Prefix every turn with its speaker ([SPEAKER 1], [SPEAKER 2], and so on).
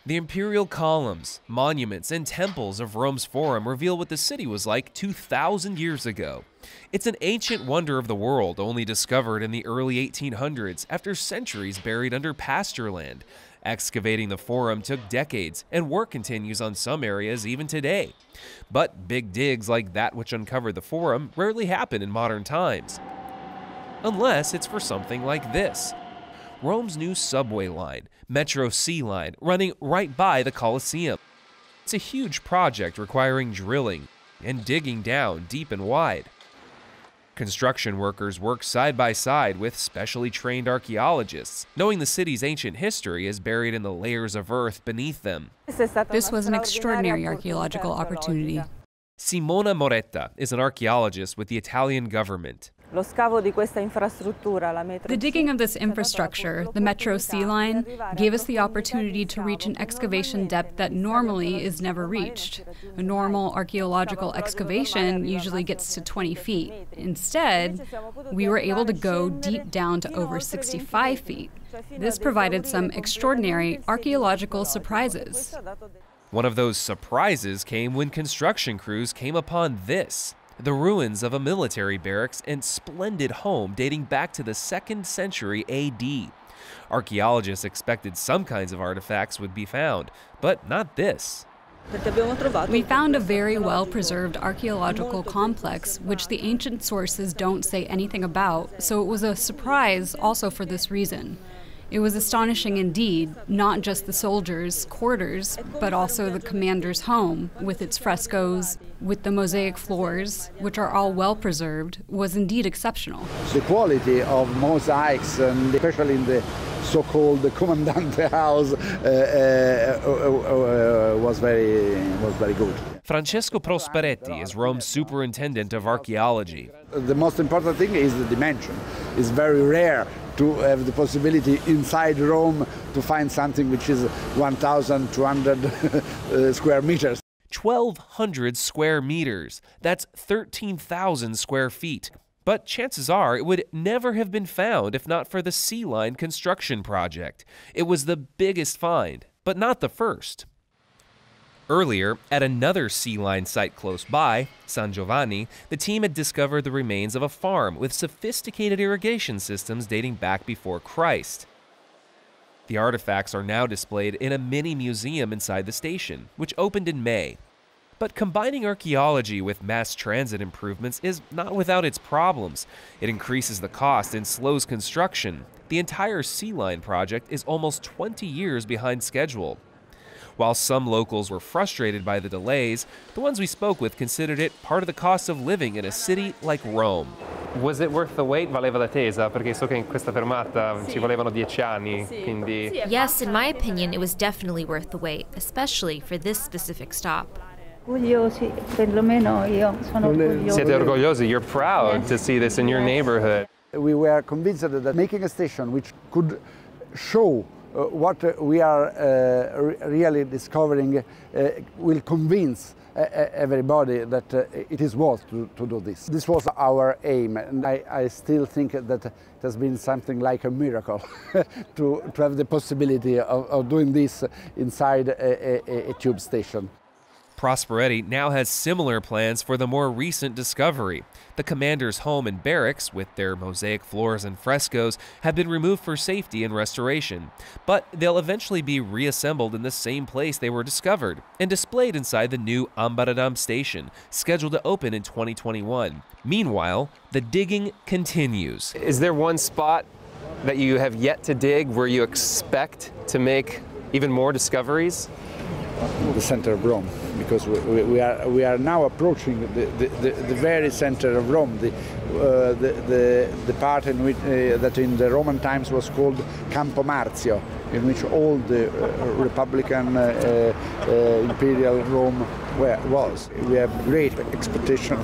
[SPEAKER 1] The imperial columns, monuments, and temples of Rome's Forum reveal what the city was like 2,000 years ago. It's an ancient wonder of the world, only discovered in the early 1800s after centuries buried under pasture land. Excavating the Forum took decades, and work continues on some areas even today. But big digs like that which uncovered the Forum rarely happen in modern times. Unless it's for something like this. Rome's new subway line, Metro C line, running right by the Colosseum. It's a huge project requiring drilling and digging down deep and wide. Construction workers work side by side with specially trained archaeologists, knowing the city's ancient history is buried in the layers of earth beneath them.
[SPEAKER 2] This was an extraordinary archaeological opportunity.
[SPEAKER 1] Simona Morretta is an archaeologist with the Italian government.
[SPEAKER 2] The digging of this infrastructure, the Metro C line, gave us the opportunity to reach an excavation depth that normally is never reached. A normal archaeological excavation usually gets to 20 feet. Instead, we were able to go deep down to over 65 feet. This provided some extraordinary archaeological surprises.
[SPEAKER 1] One of those surprises came when construction crews came upon this. The ruins of a military barracks and splendid home dating back to the 2nd century AD. Archaeologists expected some kinds of artifacts would be found, but not this.
[SPEAKER 2] We found a very well-preserved archaeological complex, which the ancient sources don't say anything about, so it was a surprise also for this reason. It was astonishing indeed, not just the soldiers' quarters, but also the commander's home, with its frescoes, with the mosaic floors, which are all well preserved, was indeed exceptional.
[SPEAKER 3] The quality of mosaics, and especially in the so-called Comandante house, was very good.
[SPEAKER 1] Francesco Prosperetti is Rome's superintendent of archaeology.
[SPEAKER 3] The most important thing is the dimension. It's very rare to have the possibility inside Rome to find something which is 1,200 square meters.
[SPEAKER 1] 1,200 square meters. That's 13,000 square feet. But chances are it would never have been found if not for the C line construction project. It was the biggest find, but not the first. Earlier, at another C line site close by, San Giovanni, the team had discovered the remains of a farm with sophisticated irrigation systems dating back before Christ. The artifacts are now displayed in a mini museum inside the station, which opened in May. But combining archaeology with mass transit improvements is not without its problems. It increases the cost and slows construction. The entire C line project is almost 20 years behind schedule. While some locals were frustrated by the delays, the ones we spoke with considered it part of the cost of living in a city like Rome.
[SPEAKER 4] Was it worth the wait? Valeva l'attesa? Perché so che in questa fermata ci volevano 10 anni, quindi...
[SPEAKER 5] Yes, in my opinion, it was definitely worth the wait, especially for this specific stop.
[SPEAKER 4] Siete orgogliosi, you're proud to see this in your neighborhood.
[SPEAKER 3] We were convinced that making a station which could show what we are really discovering will convince everybody that it is worth to do this. This was our aim, and I still think that it has been something like a miracle to have the possibility of doing this inside a tube station.
[SPEAKER 1] Prosperetti now has similar plans for the more recent discovery. The commander's home and barracks, with their mosaic floors and frescoes, have been removed for safety and restoration. But they'll eventually be reassembled in the same place they were discovered and displayed inside the new Ambaradam station, scheduled to open in 2021. Meanwhile, the digging continues.
[SPEAKER 4] Is there one spot that you have yet to dig where you expect to make even more discoveries?
[SPEAKER 3] The center of Rome, because we are now approaching the very center of Rome, the part in which that in the Roman times was called Campo Marzio, in which all the Republican imperial Rome was. We have great expectation